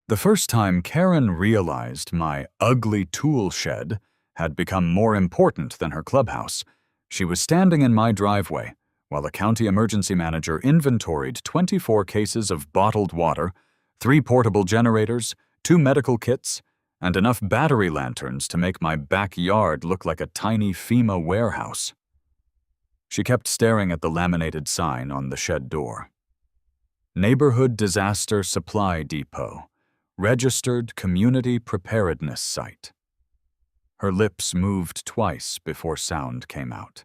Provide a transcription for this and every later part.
The first time Karen realized my ugly tool shed had become more important than her clubhouse, she was standing in my driveway while the county emergency manager inventoried 24 cases of bottled water, 3 portable generators, 2 medical kits, and enough battery lanterns to make my backyard look like a tiny FEMA warehouse. She kept staring at the laminated sign on the shed door. Neighborhood Disaster Supply Depot, Registered Community Preparedness Site. Her lips moved twice before sound came out.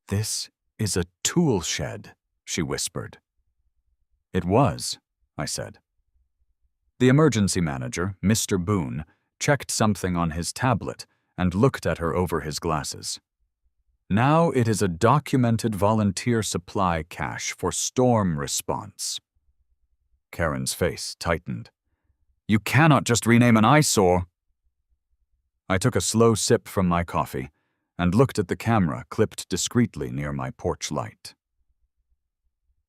"This is a tool shed," she whispered. "It was," I said. The emergency manager, Mr. Boone, checked something on his tablet and looked at her over his glasses. "Now it is a documented volunteer supply cache for storm response." Karen's face tightened. "You cannot just rename an eyesore." I took a slow sip from my coffee and looked at the camera clipped discreetly near my porch light.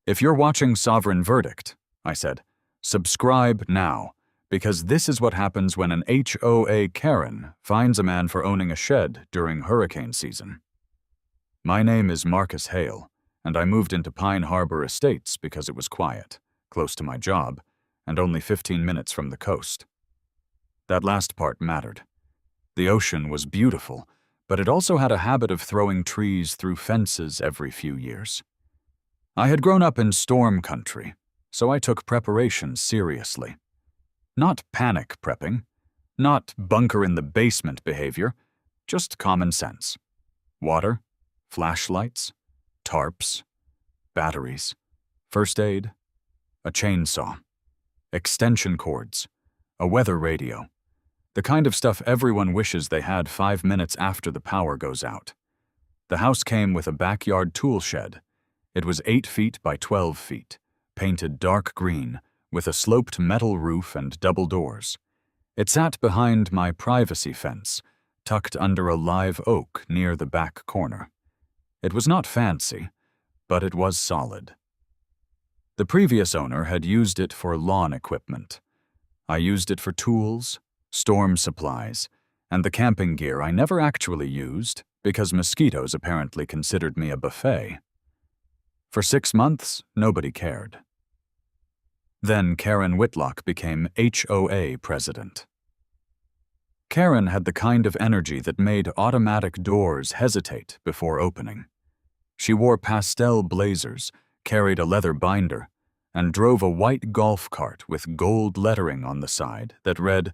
"If you're watching Sovereign Verdict," I said, "subscribe now, because this is what happens when an HOA Karen finds a man for owning a shed during hurricane season. My name is Marcus Hale, and I moved into Pine Harbor Estates because it was quiet, close to my job, and only 15 minutes from the coast. That last part mattered. The ocean was beautiful, but it also had a habit of throwing trees through fences every few years. I had grown up in storm country, so I took preparation seriously. Not panic prepping, not bunker-in-the-basement behavior, just common sense. Water, flashlights, tarps, batteries, first aid, a chainsaw, extension cords, a weather radio, the kind of stuff everyone wishes they had 5 minutes after the power goes out. The house came with a backyard tool shed. It was 8 feet by 12 feet, painted dark green, with a sloped metal roof and double doors. It sat behind my privacy fence, tucked under a live oak near the back corner. It was not fancy, but it was solid. The previous owner had used it for lawn equipment. I used it for tools, storm supplies, and the camping gear I never actually used because mosquitoes apparently considered me a buffet. For 6 months, nobody cared. Then Karen Whitlock became HOA president. Karen had the kind of energy that made automatic doors hesitate before opening. She wore pastel blazers, carried a leather binder, and drove a white golf cart with gold lettering on the side that read,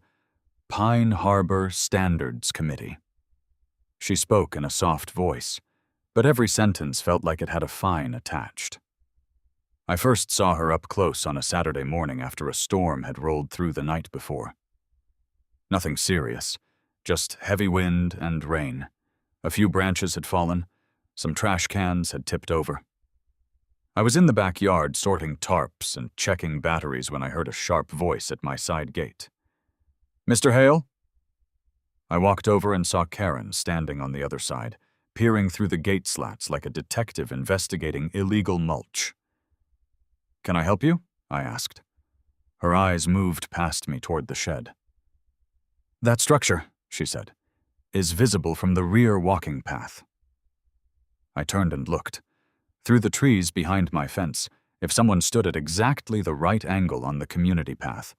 "Pine Harbor Standards Committee." She spoke in a soft voice, but every sentence felt like it had a fine attached. I first saw her up close on a Saturday morning after a storm had rolled through the night before. Nothing serious, just heavy wind and rain. A few branches had fallen, some trash cans had tipped over. I was in the backyard sorting tarps and checking batteries when I heard a sharp voice at my side gate. "Mr. Hale?" I walked over and saw Karen standing on the other side, peering through the gate slats like a detective investigating illegal mulch. "Can I help you?" I asked. Her eyes moved past me toward the shed. "That structure," she said, "is visible from the rear walking path." I turned and looked. Through the trees behind my fence, if someone stood at exactly the right angle on the community path,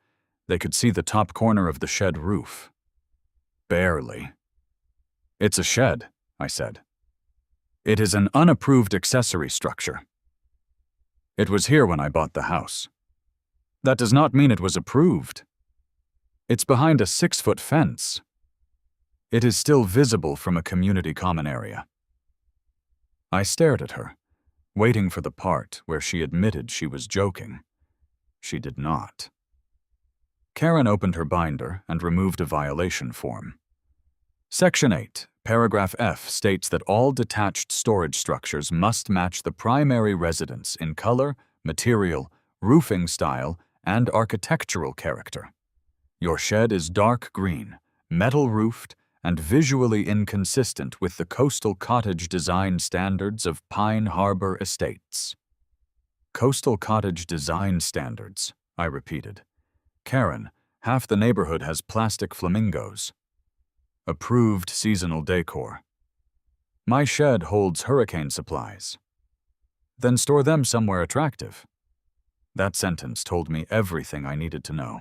they could see the top corner of the shed roof. Barely. "It's a shed," I said. "It is an unapproved accessory structure. It was here when I bought the house." "That does not mean it was approved. It's behind a 6-foot fence. It is still visible from a community common area." I stared at her, waiting for the part where she admitted she was joking. She did not. Karen opened her binder and removed a violation form. Section 8, paragraph F states that all detached storage structures must match the primary residence in color, material, roofing style, and architectural character. Your shed is dark green, metal-roofed, and visually inconsistent with the coastal cottage design standards of Pine Harbor Estates. Coastal cottage design standards, I repeated. Karen, half the neighborhood has plastic flamingos. Approved seasonal decor. My shed holds hurricane supplies. Then store them somewhere attractive. That sentence told me everything I needed to know.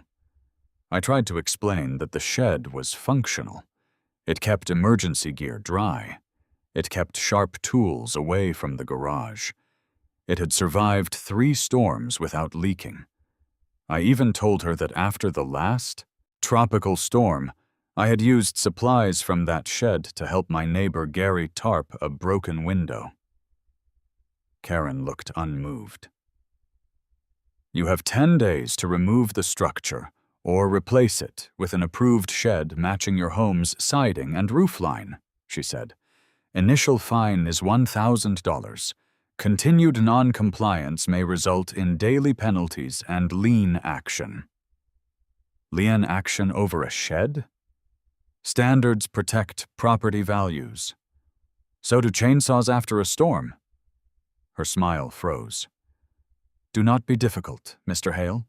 I tried to explain that the shed was functional. It kept emergency gear dry. It kept sharp tools away from the garage. It had survived 3 storms without leaking. I even told her that after the last tropical storm, I had used supplies from that shed to help my neighbor Gary tarp a broken window. Karen looked unmoved. You have 10 days to remove the structure or replace it with an approved shed matching your home's siding and roofline, she said. Initial fine is $1,000. Continued non-compliance may result in daily penalties and lien action. Lien action over a shed? Standards protect property values. So do chainsaws after a storm. Her smile froze. Do not be difficult, Mr. Hale.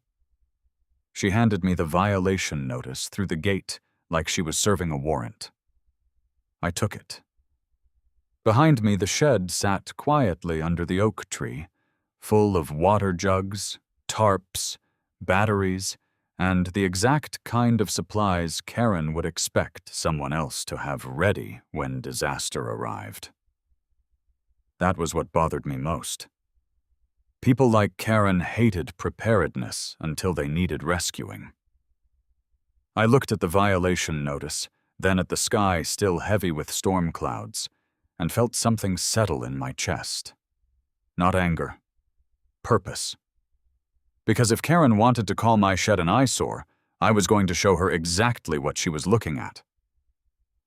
She handed me the violation notice through the gate like she was serving a warrant. I took it. Behind me, the shed sat quietly under the oak tree, full of water jugs, tarps, batteries, and the exact kind of supplies Karen would expect someone else to have ready when disaster arrived. That was what bothered me most. People like Karen hated preparedness until they needed rescuing. I looked at the violation notice, then at the sky still heavy with storm clouds, and felt something settle in my chest. Not anger. Purpose. Because if Karen wanted to call my shed an eyesore, I was going to show her exactly what she was looking at.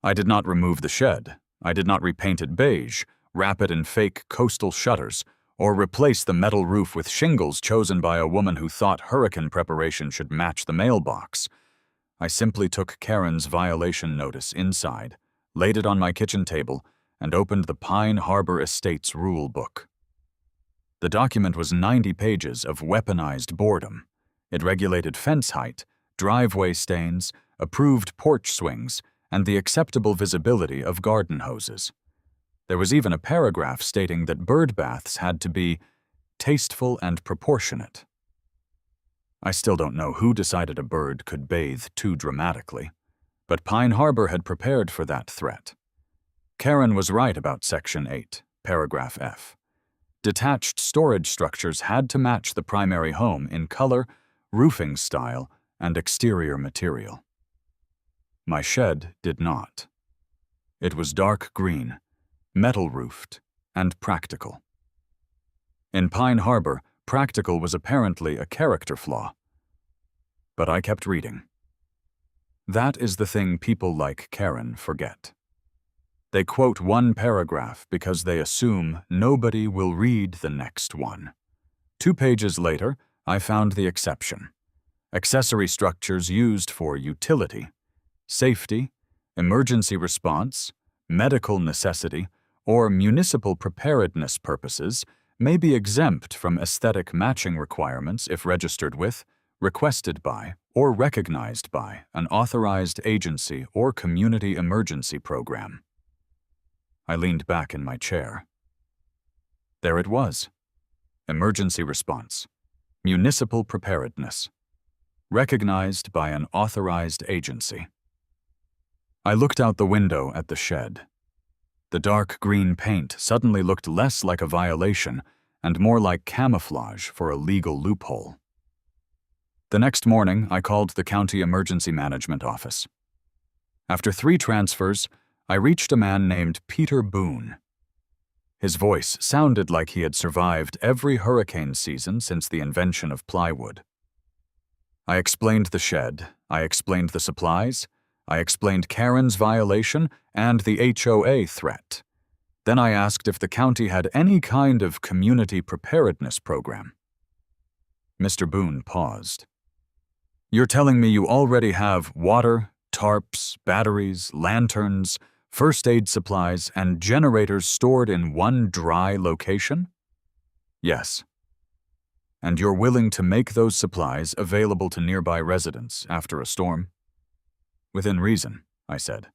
I did not remove the shed. I did not repaint it beige, wrap it in fake coastal shutters, or replace the metal roof with shingles chosen by a woman who thought hurricane preparation should match the mailbox. I simply took Karen's violation notice inside, laid it on my kitchen table, and opened the Pine Harbor Estates rule book. The document was 90 pages of weaponized boredom. It regulated fence height, driveway stains, approved porch swings, and the acceptable visibility of garden hoses. There was even a paragraph stating that bird baths had to be tasteful and proportionate. I still don't know who decided a bird could bathe too dramatically, but Pine Harbor had prepared for that threat. Karen was right about Section 8, Paragraph F. Detached storage structures had to match the primary home in color, roofing style, and exterior material. My shed did not. It was dark green, metal-roofed, and practical. In Pine Harbor, practical was apparently a character flaw. But I kept reading. That is the thing people like Karen forget. They quote one paragraph because they assume nobody will read the next one. 2 pages later, I found the exception. Accessory structures used for utility, safety, emergency response, medical necessity, or municipal preparedness purposes may be exempt from aesthetic matching requirements if registered with, requested by, or recognized by an authorized agency or community emergency program. I leaned back in my chair. There it was. Emergency response. Municipal preparedness. Recognized by an authorized agency. I looked out the window at the shed. The dark green paint suddenly looked less like a violation and more like camouflage for a legal loophole. The next morning, I called the county emergency management office. After 3 transfers, I reached a man named Peter Boone. His voice sounded like he had survived every hurricane season since the invention of plywood. I explained the shed, I explained the supplies, I explained Karen's violation and the HOA threat. Then I asked if the county had any kind of community preparedness program. Mr. Boone paused. You're telling me you already have water, tarps, batteries, lanterns, first aid supplies, and generators stored in one dry location? Yes. And you're willing to make those supplies available to nearby residents after a storm? Within reason, I said.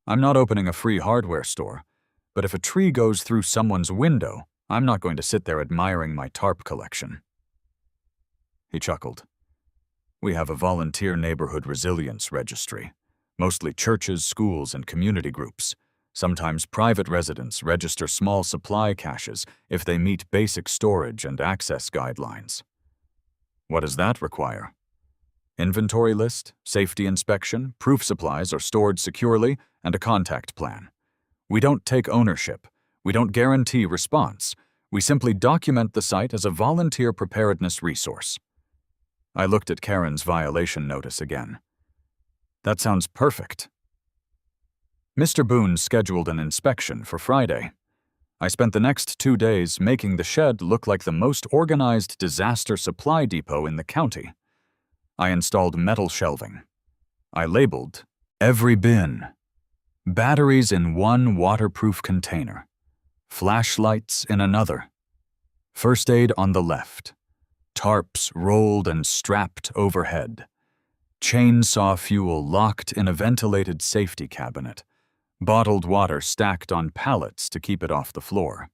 I'm not opening a free hardware store, but if a tree goes through someone's window, I'm not going to sit there admiring my tarp collection. He chuckled. We have a volunteer neighborhood resilience registry, mostly churches, schools, and community groups. Sometimes private residents register small supply caches if they meet basic storage and access guidelines. What does that require? Inventory list, safety inspection, proof supplies are stored securely, and a contact plan. We don't take ownership. We don't guarantee response. We simply document the site as a volunteer preparedness resource. I looked at Karen's violation notice again. That sounds perfect. Mr. Boone scheduled an inspection for Friday. I spent the next 2 days making the shed look like the most organized disaster supply depot in the county. I installed metal shelving. I labeled every bin. Batteries in one waterproof container. Flashlights in another. First aid on the left. Tarps rolled and strapped overhead. Chainsaw fuel locked in a ventilated safety cabinet. Bottled water stacked on pallets to keep it off the floor.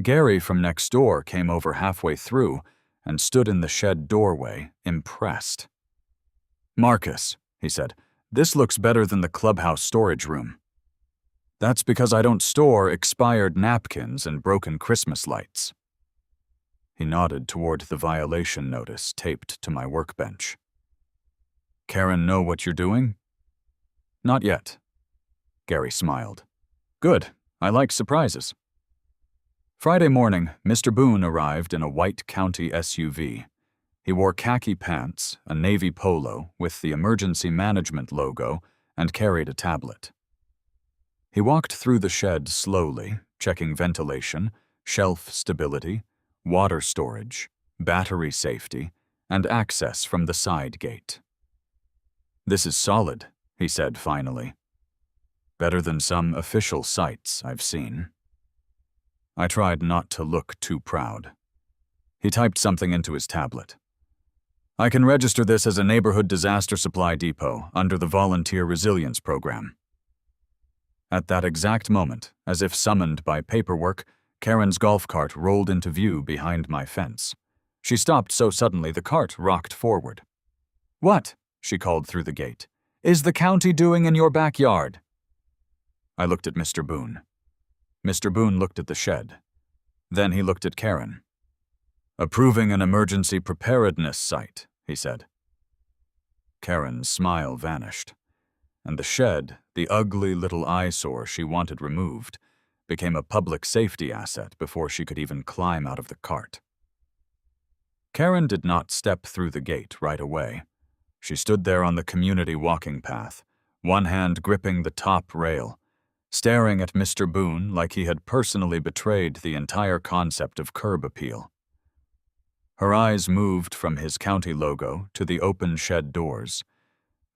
Gary from next door came over halfway through and stood in the shed doorway, impressed. Marcus, he said, this looks better than the clubhouse storage room. That's because I don't store expired napkins and broken Christmas lights. He nodded toward the violation notice taped to my workbench. Karen know what you're doing? Not yet. Gary smiled. Good, I like surprises. Friday morning, Mr. Boone arrived in a white county SUV. He wore khaki pants, a navy polo with the emergency management logo, and carried a tablet. He walked through the shed slowly, checking ventilation, shelf stability, water storage, battery safety, and access from the side gate. This is solid, he said finally. Better than some official sites I've seen. I tried not to look too proud. He typed something into his tablet. I can register this as a neighborhood disaster supply depot under the Volunteer Resilience Program. At that exact moment, as if summoned by paperwork, Karen's golf cart rolled into view behind my fence. She stopped so suddenly the cart rocked forward. What, she called through the gate, is the county doing in your backyard? I looked at Mr. Boone. Mr. Boone looked at the shed. Then he looked at Karen. Approving an emergency preparedness site, he said. Karen's smile vanished, and the shed, the ugly little eyesore she wanted removed, became a public safety asset before she could even climb out of the cart. Karen did not step through the gate right away. She stood there on the community walking path, one hand gripping the top rail, staring at Mr. Boone like he had personally betrayed the entire concept of curb appeal. Her eyes moved from his county logo to the open shed doors,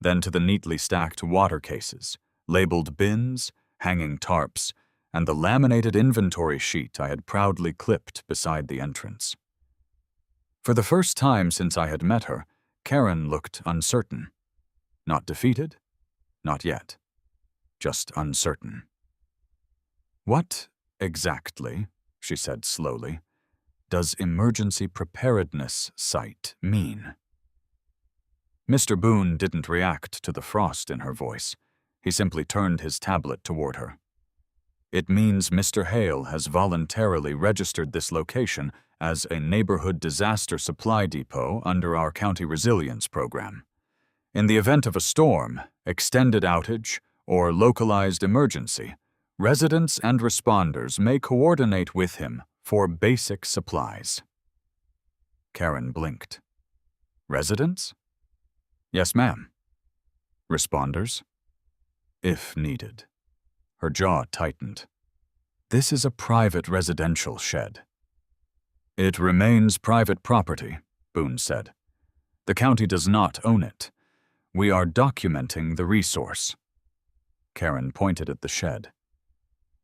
then to the neatly stacked water cases, labeled bins, hanging tarps, and the laminated inventory sheet I had proudly clipped beside the entrance. For the first time since I had met her, Karen looked uncertain. Not defeated, not yet. Just uncertain. What exactly, she said slowly, does emergency preparedness site mean? Mr. Boone didn't react to the frost in her voice. He simply turned his tablet toward her. It means Mr. Hale has voluntarily registered this location as a neighborhood disaster supply depot under our county resilience program. In the event of a storm, extended outage, or localized emergency, residents and responders may coordinate with him for basic supplies. Karen blinked. Residents? Yes, ma'am. Responders? If needed. Her jaw tightened. This is a private residential shed. It remains private property, Boone said. The county does not own it. We are documenting the resource. Karen pointed at the shed.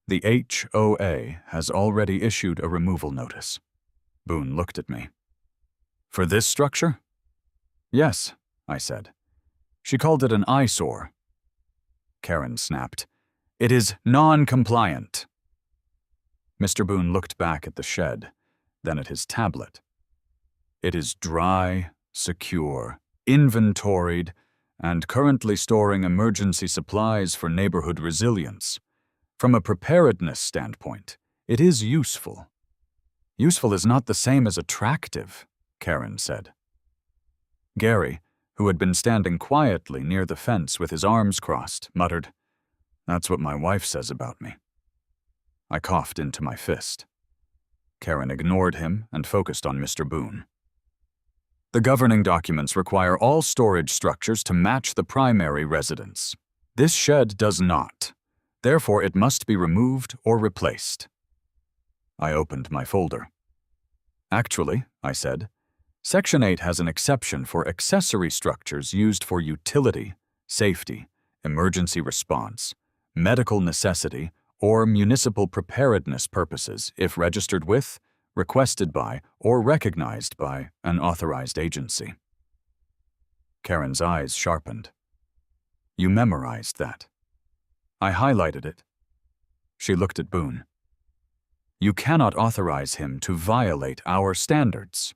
The HOA has already issued a removal notice. Boone looked at me. For this structure? Yes, I said. She called it an eyesore. Karen snapped. It is non-compliant. Mr. Boone looked back at the shed, then at his tablet. It is dry, secure, inventoried, and currently storing emergency supplies for neighborhood resilience. From a preparedness standpoint, it is useful. Useful is not the same as attractive, Karen said. Gary, who had been standing quietly near the fence with his arms crossed, muttered, "That's what my wife says about me." I coughed into my fist. Karen ignored him and focused on Mr. Boone. The governing documents require all storage structures to match the primary residence. This shed does not. Therefore, it must be removed or replaced. I opened my folder. Actually, I said, Section 8 has an exception for accessory structures used for utility, safety, emergency response, medical necessity, or municipal preparedness purposes if registered with, requested by, or recognized by an authorized agency. Karen's eyes sharpened. You memorized that. I highlighted it. She looked at Boone. You cannot authorize him to violate our standards.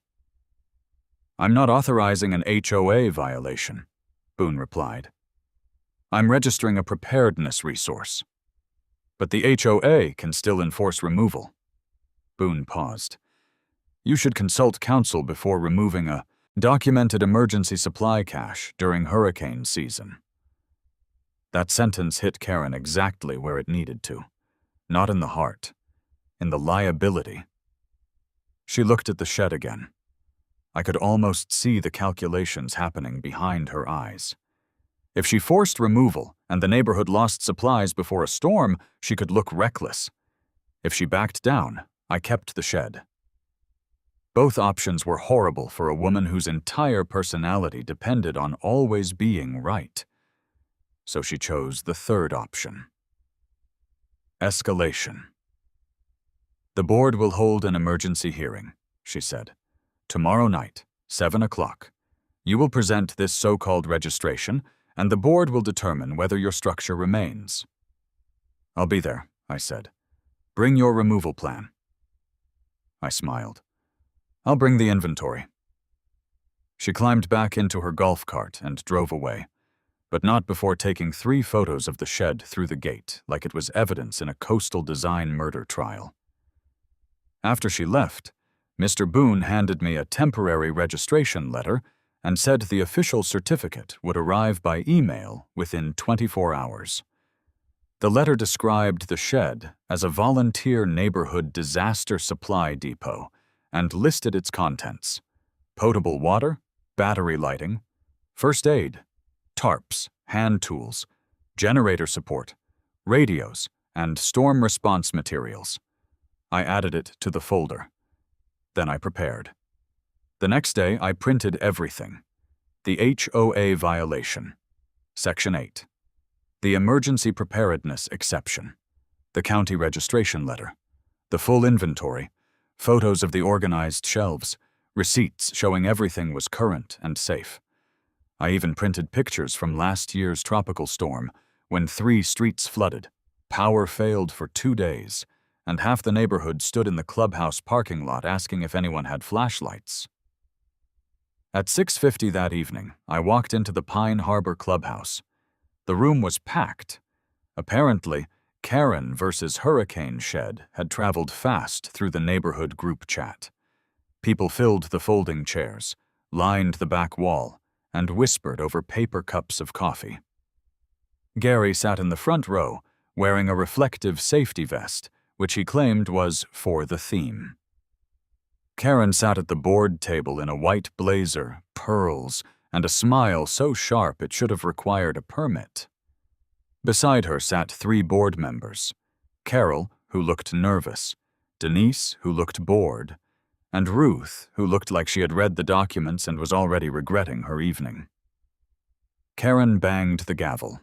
I'm not authorizing an HOA violation, Boone replied. I'm registering a preparedness resource. But the HOA can still enforce removal. Boone paused. You should consult counsel before removing a documented emergency supply cache during hurricane season. That sentence hit Karen exactly where it needed to, not in the heart, in the liability. She looked at the shed again. I could almost see the calculations happening behind her eyes. If she forced removal and the neighborhood lost supplies before a storm, she could look reckless. If she backed down, I kept the shed. Both options were horrible for a woman whose entire personality depended on always being right. So she chose the third option. Escalation. The board will hold an emergency hearing, she said. Tomorrow night, 7 o'clock. You will present this so-called registration, and the board will determine whether your structure remains. I'll be there, I said. Bring your removal plan. I smiled. I'll bring the inventory. She climbed back into her golf cart and drove away, but not before taking 3 photos of the shed through the gate like it was evidence in a coastal design murder trial. After she left, Mr. Boone handed me a temporary registration letter and said the official certificate would arrive by email within 24 hours. The letter described the shed as a volunteer neighborhood disaster supply depot and listed its contents: potable water, battery lighting, first aid, tarps, hand tools, generator support, radios, and storm response materials. I added it to the folder. Then I prepared. The next day, I printed everything. The HOA violation, Section 8. The emergency preparedness exception, the county registration letter, the full inventory, photos of the organized shelves, receipts showing everything was current and safe. I even printed pictures from last year's tropical storm when 3 streets flooded, power failed for 2 days, and half the neighborhood stood in the clubhouse parking lot asking if anyone had flashlights. At 6:50 that evening, I walked into the Pine Harbor clubhouse. The room was packed. Apparently, Karen versus Hurricane Shed had traveled fast through the neighborhood group chat. People filled the folding chairs, lined the back wall, and whispered over paper cups of coffee. Gary sat in the front row, wearing a reflective safety vest, which he claimed was for the theme. Karen sat at the board table in a white blazer, pearls, and a smile so sharp it should have required a permit. Beside her sat 3 board members: Carol, who looked nervous, Denise, who looked bored, and Ruth, who looked like she had read the documents and was already regretting her evening. Karen banged the gavel.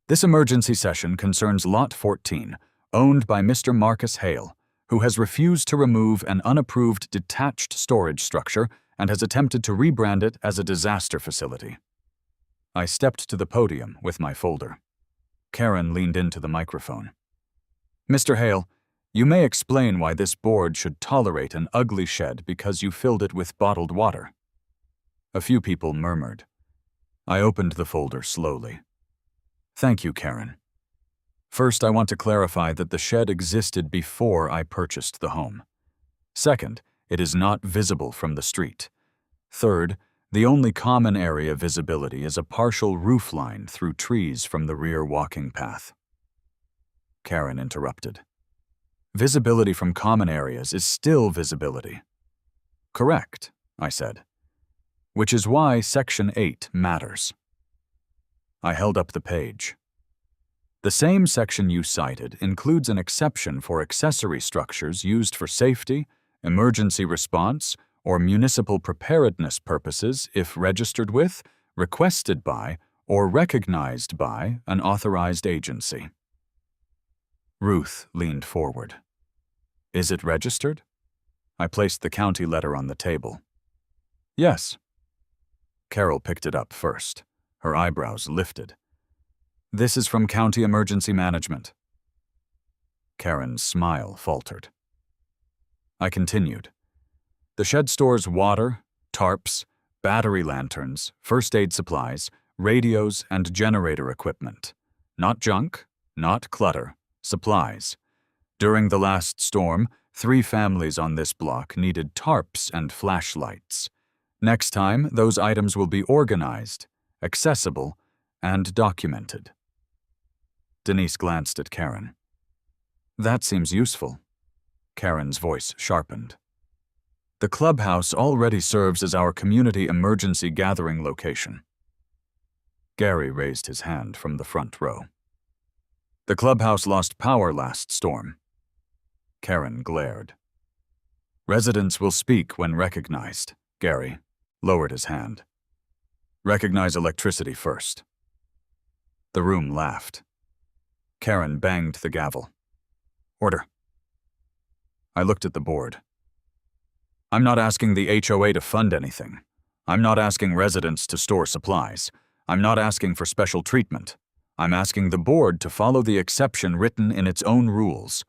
This emergency session concerns Lot 14, owned by Mr. Marcus Hale, who has refused to remove an unapproved detached storage structure and has attempted to rebrand it as a disaster facility. I stepped to the podium with my folder. Karen leaned into the microphone. Mr. Hale, you may explain why this board should tolerate an ugly shed because you filled it with bottled water. A few people murmured. I opened the folder slowly. Thank you, Karen. First, I want to clarify that the shed existed before I purchased the home. Second, it is not visible from the street. Third, the only common area visibility is a partial roof line through trees from the rear walking path. Karen interrupted. Visibility from common areas is still visibility. Correct, I said. Which is why Section 8 matters. I held up the page. The same section you cited includes an exception for accessory structures used for safety, emergency response, or municipal preparedness purposes if registered with, requested by, or recognized by an authorized agency. Ruth leaned forward. Is it registered? I placed the county letter on the table. Yes. Carol picked it up first. Her eyebrows lifted. This is from County Emergency Management. Karen's smile faltered. I continued. The shed stores water, tarps, battery lanterns, first aid supplies, radios, and generator equipment. Not junk, not clutter, supplies. During the last storm, 3 families on this block needed tarps and flashlights. Next time, those items will be organized, accessible, and documented. Denise glanced at Karen. That seems useful. Karen's voice sharpened. The clubhouse already serves as our community emergency gathering location. Gary raised his hand from the front row. The clubhouse lost power last storm. Karen glared. Residents will speak when recognized. Gary lowered his hand. Recognize electricity first. The room laughed. Karen banged the gavel. Order. I looked at the board. I'm not asking the HOA to fund anything. I'm not asking residents to store supplies. I'm not asking for special treatment. I'm asking the board to follow the exception written in its own rules.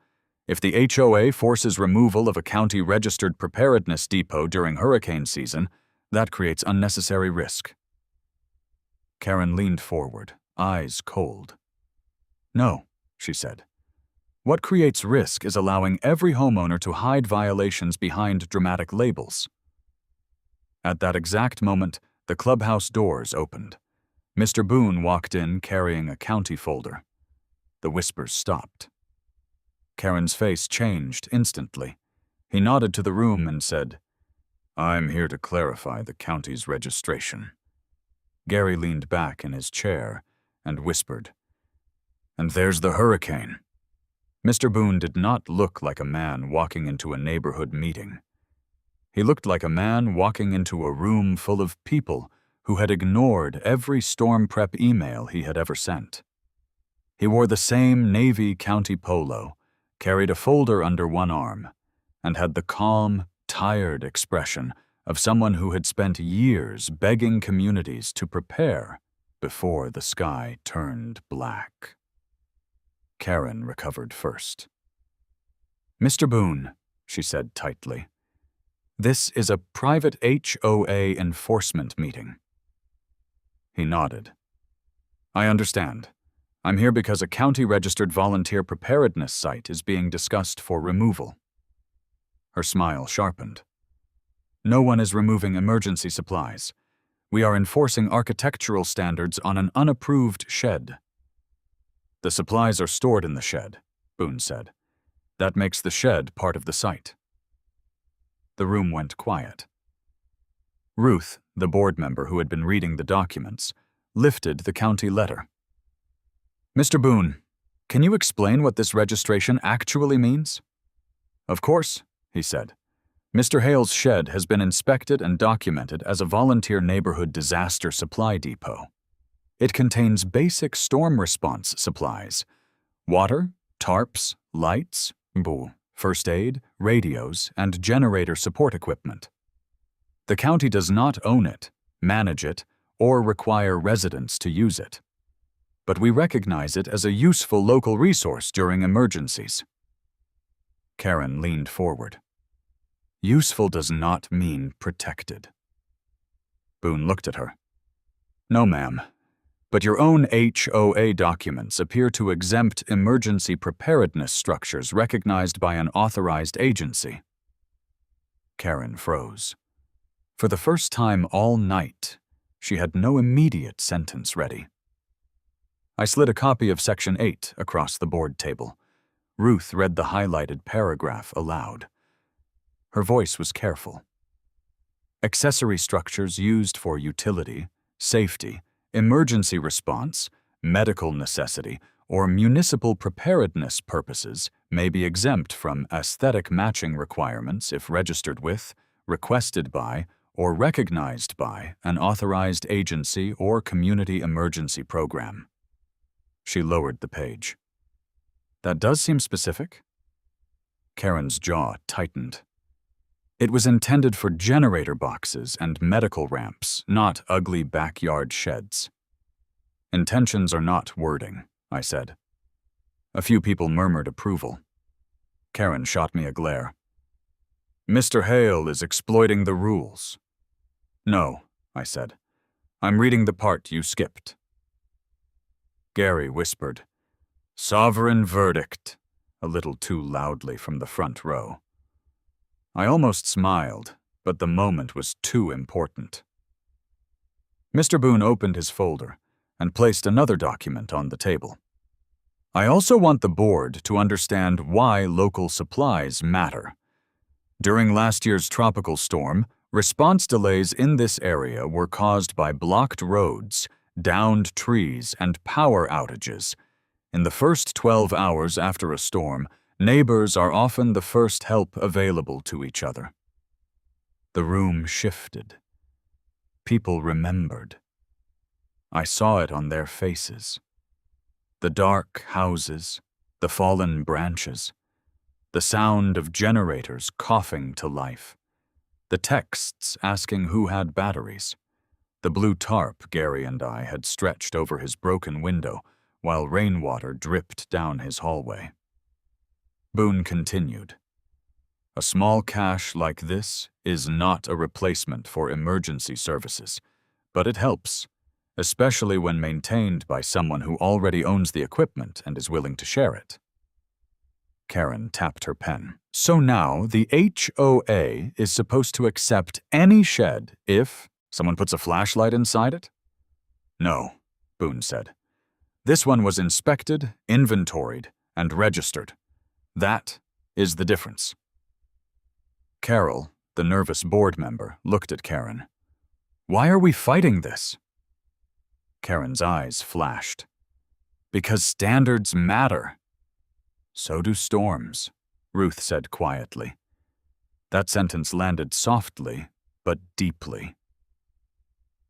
If the HOA forces removal of a county-registered preparedness depot during hurricane season, that creates unnecessary risk. Karen leaned forward, eyes cold. No, she said. What creates risk is allowing every homeowner to hide violations behind dramatic labels. At that exact moment, the clubhouse doors opened. Mr. Boone walked in carrying a county folder. The whispers stopped. Karen's face changed instantly. He nodded to the room and said, I'm here to clarify the county's registration. Gary leaned back in his chair and whispered, And there's the hurricane. Mr. Boone did not look like a man walking into a neighborhood meeting. He looked like a man walking into a room full of people who had ignored every storm prep email he had ever sent. He wore the same navy county polo, carried a folder under one arm, and had the calm, tired expression of someone who had spent years begging communities to prepare before the sky turned black. Karen recovered first. Mr. Boone, she said tightly, this is a private HOA enforcement meeting. He nodded. I understand. I'm here because a county-registered volunteer preparedness site is being discussed for removal. Her smile sharpened. No one is removing emergency supplies. We are enforcing architectural standards on an unapproved shed. The supplies are stored in the shed, Boone said. That makes the shed part of the site. The room went quiet. Ruth, the board member who had been reading the documents, lifted the county letter. Mr. Boone, can you explain what this registration actually means? Of course, he said. Mr. Hale's shed has been inspected and documented as a volunteer neighborhood disaster supply depot. It contains basic storm response supplies: water, tarps, lights, first aid, radios, and generator support equipment. The county does not own it, manage it, or require residents to use it. But we recognize it as a useful local resource during emergencies. Karen leaned forward. Useful does not mean protected. Boone looked at her. No, ma'am. But your own HOA documents appear to exempt emergency preparedness structures recognized by an authorized agency. Karen froze. For the first time all night, she had no immediate sentence ready. I slid a copy of Section 8 across the board table. Ruth read the highlighted paragraph aloud. Her voice was careful. Accessory structures used for utility, safety, emergency response, medical necessity, or municipal preparedness purposes may be exempt from aesthetic matching requirements if registered with, requested by, or recognized by an authorized agency or community emergency program. She lowered the page. That does seem specific. Karen's jaw tightened. It was intended for generator boxes and medical ramps, not ugly backyard sheds. Intentions are not wording, I said. A few people murmured approval. Karen shot me a glare. Mr. Hale is exploiting the rules. No, I said. I'm reading the part you skipped. Gary whispered, Sovereign verdict, a little too loudly from the front row. I almost smiled, but the moment was too important. Mr. Boone opened his folder and placed another document on the table. I also want the board to understand why local supplies matter. During last year's tropical storm, response delays in this area were caused by blocked roads, downed trees, and power outages. In the first 12 hours after a storm, neighbors are often the first help available to each other. The room shifted. People remembered. I saw it on their faces. The dark houses, the fallen branches, the sound of generators coughing to life, the texts asking who had batteries, the blue tarp Gary and I had stretched over his broken window while rainwater dripped down his hallway. Boone continued, A small cache like this is not a replacement for emergency services, but it helps, especially when maintained by someone who already owns the equipment and is willing to share it. Karen tapped her pen. So now the HOA is supposed to accept any shed if someone puts a flashlight inside it? No, Boone said. This one was inspected, inventoried, and registered. That is the difference. Carol, the nervous board member, looked at Karen. Why are we fighting this? Karen's eyes flashed. Because standards matter. So do storms, Ruth said quietly. That sentence landed softly, but deeply.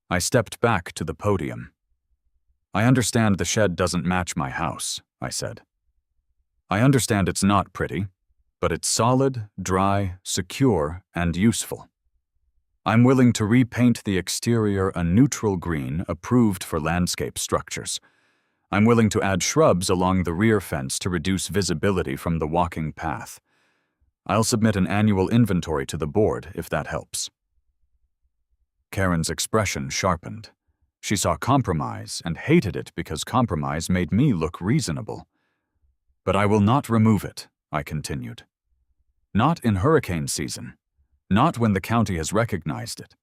I stepped back to the podium. I understand the shed doesn't match my house, I said. I understand it's not pretty, but it's solid, dry, secure, and useful. I'm willing to repaint the exterior a neutral green approved for landscape structures. I'm willing to add shrubs along the rear fence to reduce visibility from the walking path. I'll submit an annual inventory to the board if that helps. Karen's expression sharpened. She saw compromise and hated it because compromise made me look reasonable. But I will not remove it, I continued. Not in hurricane season. Not when the county has recognized it.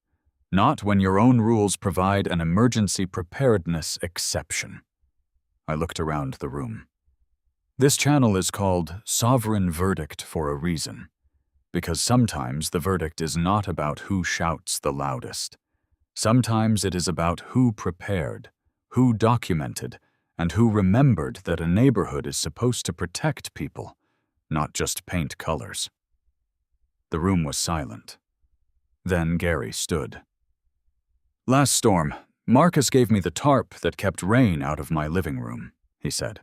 Not when your own rules provide an emergency preparedness exception. I looked around the room. This channel is called Sovereign Verdict for a reason, because sometimes the verdict is not about who shouts the loudest. Sometimes it is about who prepared, who documented, and who remembered that a neighborhood is supposed to protect people, not just paint colors. The room was silent. Then Gary stood. Last storm, Marcus gave me the tarp that kept rain out of my living room, he said.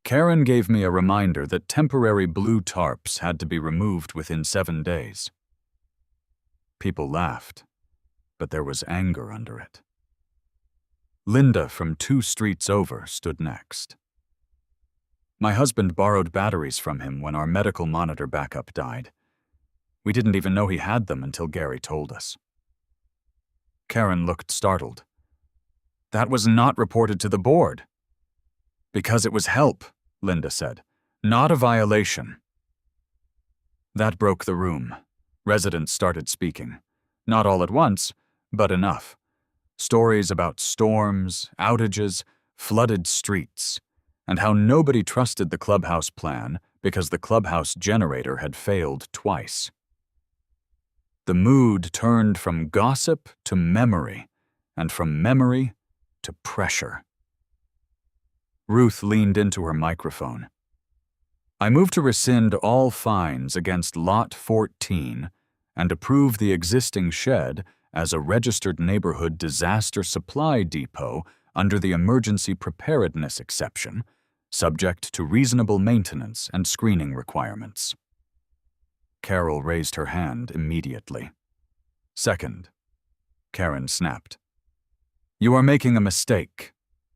Karen gave me a reminder that temporary blue tarps had to be removed within 7 days. People laughed, but there was anger under it. Linda from 2 streets over stood next. My husband borrowed batteries from him when our medical monitor backup died. We didn't even know he had them until Gary told us. Karen looked startled. That was not reported to the board. Because it was help, Linda said, not a violation. That broke the room. Residents started speaking. Not all at once, but enough. Stories about storms, outages, flooded streets, and how nobody trusted the clubhouse plan because the clubhouse generator had failed twice. The mood turned from gossip to memory, and from memory to pressure. Ruth leaned into her microphone. I move to rescind all fines against Lot 14 and approve the existing shed as a registered neighborhood disaster supply depot under the emergency preparedness exception, subject to reasonable maintenance and screening requirements. Carol raised her hand immediately. Second, Karen snapped. You are making a mistake.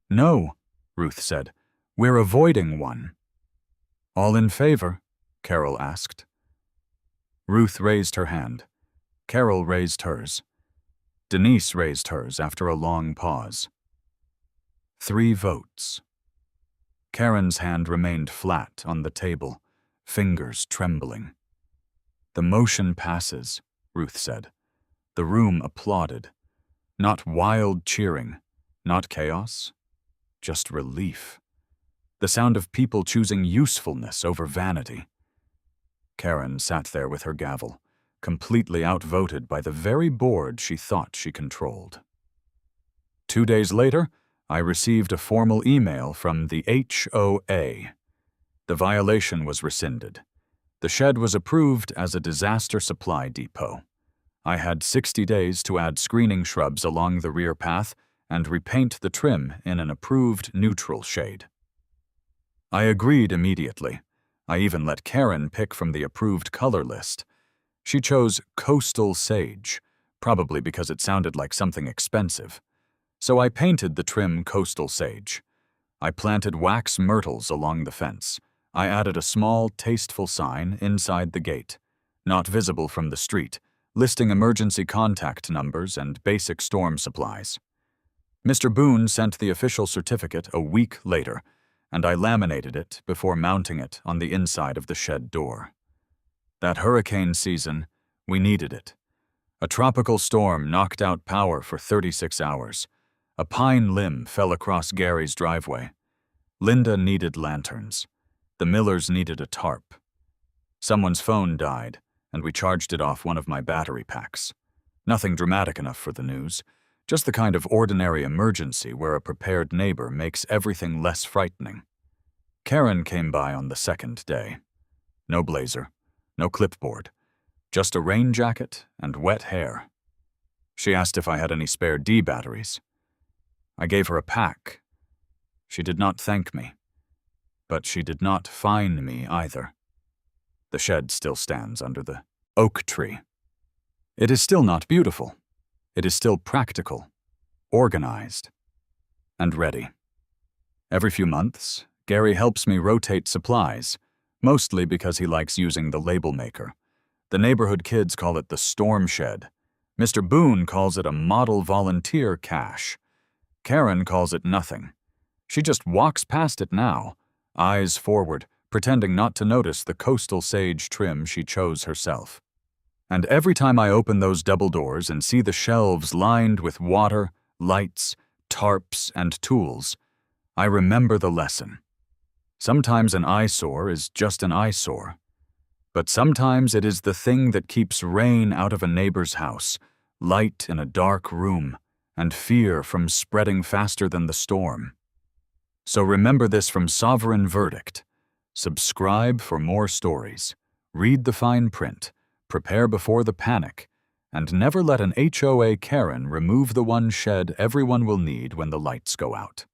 No, Ruth said. We're avoiding one. All in favor? Carol asked. Ruth raised her hand. Carol raised hers. Denise raised hers after a long pause. 3 votes. Karen's hand remained flat on the table, fingers trembling. The motion passes, Ruth said. The room applauded. Not wild cheering, not chaos, just relief. The sound of people choosing usefulness over vanity. Karen sat there with her gavel, completely outvoted by the very board she thought she controlled. 2 days later, I received a formal email from the HOA. The violation was rescinded. The shed was approved as a disaster supply depot. I had 60 days to add screening shrubs along the rear path and repaint the trim in an approved neutral shade. I agreed immediately. I even let Karen pick from the approved color list. She chose Coastal Sage, probably because it sounded like something expensive. So I painted the trim Coastal Sage. I planted wax myrtles along the fence. I added a small, tasteful sign inside the gate, not visible from the street, listing emergency contact numbers and basic storm supplies. Mr. Boone sent the official certificate a week later, and I laminated it before mounting it on the inside of the shed door. That hurricane season, we needed it. A tropical storm knocked out power for 36 hours. A pine limb fell across Gary's driveway. Linda needed lanterns. The Millers needed a tarp. Someone's phone died, and we charged it off one of my battery packs. Nothing dramatic enough for the news, just the kind of ordinary emergency where a prepared neighbor makes everything less frightening. Karen came by on the 2nd day. No blazer, no clipboard, just a rain jacket and wet hair. She asked if I had any spare D batteries. I gave her a pack. She did not thank me, but she did not fine me either. The shed still stands under the oak tree. It is still not beautiful. It is still practical, organized, and ready. Every few months, Gary helps me rotate supplies, mostly because he likes using the label maker. The neighborhood kids call it the storm shed. Mr. Boone calls it a model volunteer cache. Karen calls it nothing. She just walks past it now, eyes forward, pretending not to notice the coastal sage trim she chose herself. And every time I open those double doors and see the shelves lined with water, lights, tarps, and tools, I remember the lesson. Sometimes an eyesore is just an eyesore, but sometimes it is the thing that keeps rain out of a neighbor's house, light in a dark room, and fear from spreading faster than the storm. So remember this from Sovereign Verdict. Subscribe for more stories. Read the fine print. Prepare before the panic. And never let an HOA Karen remove the one shed everyone will need when the lights go out.